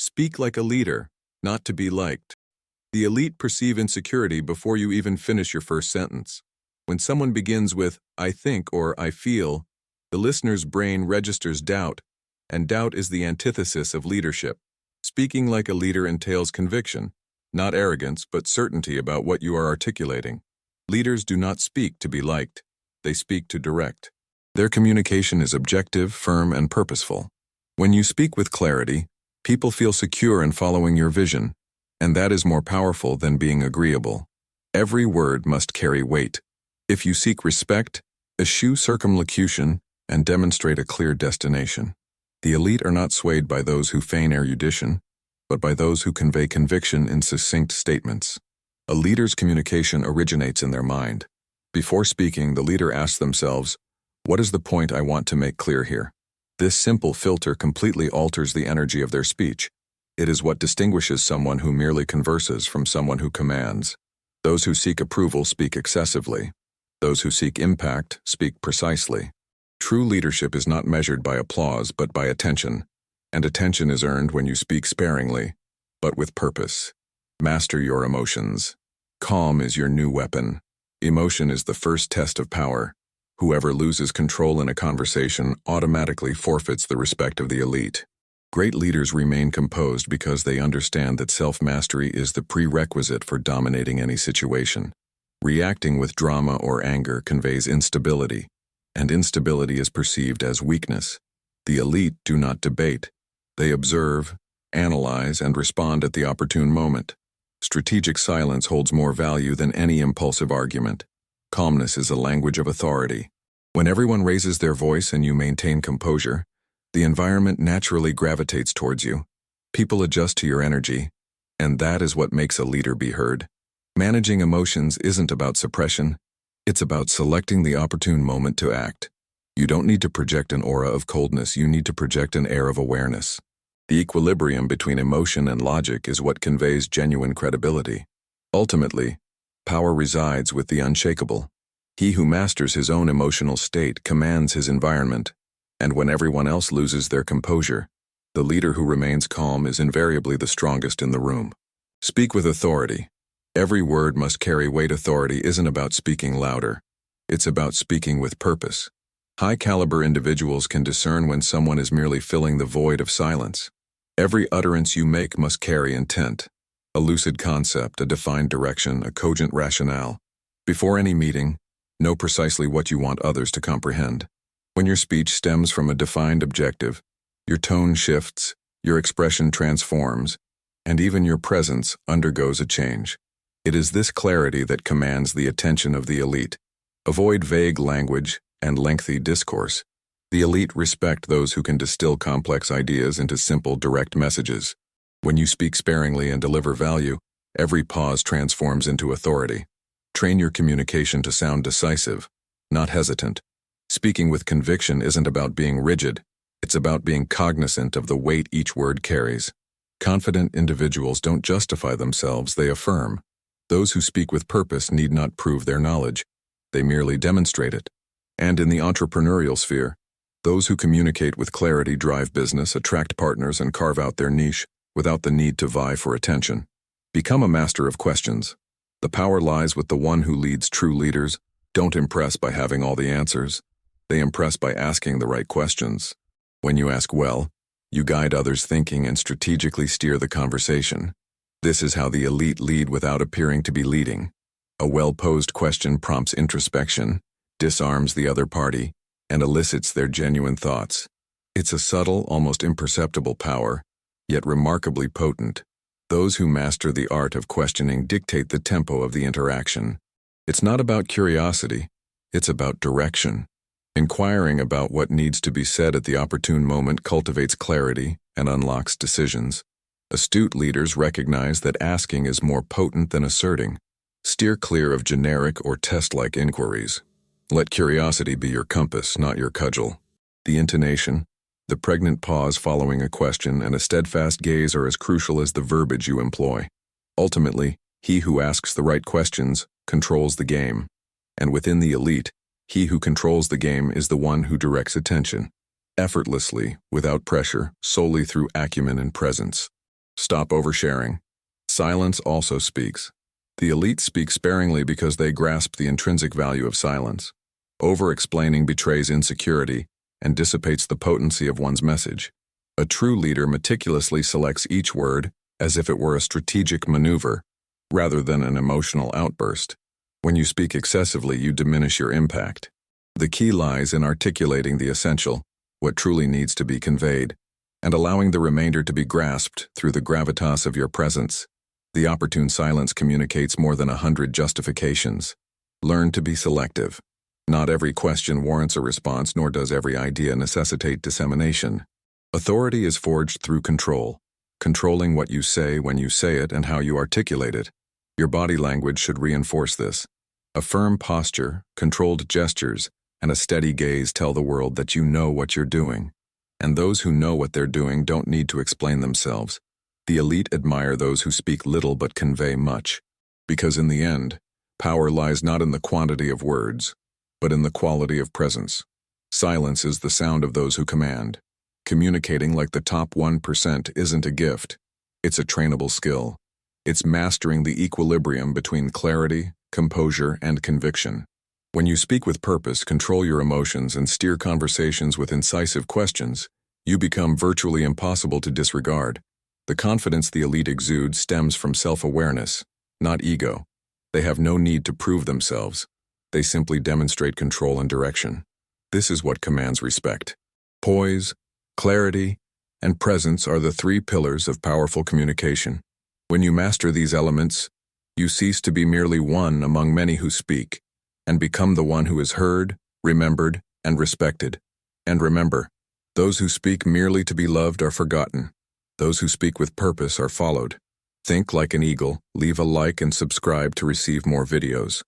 Speak like a leader, not to be liked. The elite perceive insecurity before you even finish your first sentence. When someone begins with, "I think" or "I feel," the listener's brain registers doubt, and doubt is the antithesis of leadership. Speaking like a leader entails conviction, not arrogance, but certainty about what you are articulating. Leaders do not speak to be liked. They speak to direct. Their communication is objective, firm, and purposeful. When you speak with clarity, people feel secure in following your vision, and that is more powerful than being agreeable. Every word must carry weight. If you seek respect, eschew circumlocution, and demonstrate a clear destination. The elite are not swayed by those who feign erudition, but by those who convey conviction in succinct statements. A leader's communication originates in their mind. Before speaking, the leader asks themselves, "What is the point I want to make clear here?" This simple filter completely alters the energy of their speech. It is what distinguishes someone who merely converses from someone who commands. Those who seek approval speak excessively. Those who seek impact speak precisely. True leadership is not measured by applause but by attention, and attention is earned when you speak sparingly, but with purpose. Master your emotions. Calm is your new weapon. Emotion is the first test of power. Whoever loses control in a conversation automatically forfeits the respect of the elite. Great leaders remain composed because they understand that self-mastery is the prerequisite for dominating any situation. Reacting with drama or anger conveys instability, and instability is perceived as weakness. The elite do not debate. They observe, analyze, and respond at the opportune moment. Strategic silence holds more value than any impulsive argument. Calmness is a language of authority. When everyone raises their voice and you maintain composure, the environment naturally gravitates towards you. People adjust to your energy, and that is what makes a leader be heard. Managing emotions isn't about suppression. It's about selecting the opportune moment to act. You don't need to project an aura of coldness, you need to project an air of awareness. The equilibrium between emotion and logic is what conveys genuine credibility. Ultimately, power resides with the unshakable. He who masters his own emotional state commands his environment, and when everyone else loses their composure, the leader who remains calm is invariably the strongest in the room. Speak with authority. Every word must carry weight. Authority isn't about speaking louder. It's about speaking with purpose. High-caliber individuals can discern when someone is merely filling the void of silence. Every utterance you make must carry intent, a lucid concept, a defined direction, a cogent rationale. Before any meeting, know precisely what you want others to comprehend. When your speech stems from a defined objective, your tone shifts, your expression transforms, and even your presence undergoes a change. It is this clarity that commands the attention of the elite. Avoid vague language and lengthy discourse. The elite respect those who can distill complex ideas into simple, direct messages. When you speak sparingly and deliver value, every pause transforms into authority. Train your communication to sound decisive, not hesitant. Speaking with conviction isn't about being rigid. It's about being cognizant of the weight each word carries. Confident individuals don't justify themselves, they affirm. Those who speak with purpose need not prove their knowledge. They merely demonstrate it. And in the entrepreneurial sphere, those who communicate with clarity drive business, attract partners, and carve out their niche without the need to vie for attention. Become a master of questions. The power lies with the one who leads. True leaders don't impress by having all the answers. They impress by asking the right questions. When you ask well, you guide others' thinking and strategically steer the conversation. This is how the elite lead without appearing to be leading. A well-posed question prompts introspection, disarms the other party, and elicits their genuine thoughts. It's a subtle, almost imperceptible power, yet remarkably potent. Those who master the art of questioning dictate the tempo of the interaction. It's not about curiosity, it's about direction. Inquiring about what needs to be said at the opportune moment cultivates clarity and unlocks decisions. Astute leaders recognize that asking is more potent than asserting. Steer clear of generic or test-like inquiries. Let curiosity be your compass, not your cudgel. The intonation, the pregnant pause following a question, and a steadfast gaze are as crucial as the verbiage you employ. Ultimately, he who asks the right questions controls the game. And within the elite, he who controls the game is the one who directs attention, effortlessly, without pressure, solely through acumen and presence. Stop oversharing. Silence also speaks. The elite speak sparingly because they grasp the intrinsic value of silence. Over-explaining betrays insecurity and dissipates the potency of one's message. A true leader meticulously selects each word as if it were a strategic maneuver, rather than an emotional outburst. When you speak excessively, you diminish your impact. The key lies in articulating the essential, what truly needs to be conveyed, and allowing the remainder to be grasped through the gravitas of your presence. The opportune silence communicates more than 100 justifications. Learn to be selective. Not every question warrants a response, nor does every idea necessitate dissemination. Authority is forged through control, controlling what you say when you say it and how you articulate it. Your body language should reinforce this. A firm posture, controlled gestures, and a steady gaze tell the world that you know what you're doing. And those who know what they're doing don't need to explain themselves. The elite admire those who speak little but convey much. Because in the end, power lies not in the quantity of words, but in the quality of presence. Silence is the sound of those who command. Communicating like the top 1% isn't a gift. It's a trainable skill. It's mastering the equilibrium between clarity, composure, and conviction. When you speak with purpose, control your emotions, and steer conversations with incisive questions, you become virtually impossible to disregard. The confidence the elite exude stems from self-awareness, not ego. They have no need to prove themselves. They simply demonstrate control and direction. This is what commands respect. Poise, clarity, and presence are the three pillars of powerful communication. When you master these elements, you cease to be merely one among many who speak, and become the one who is heard, remembered, and respected. And remember, those who speak merely to be loved are forgotten. Those who speak with purpose are followed. Think like an eagle, leave a like and subscribe to receive more videos.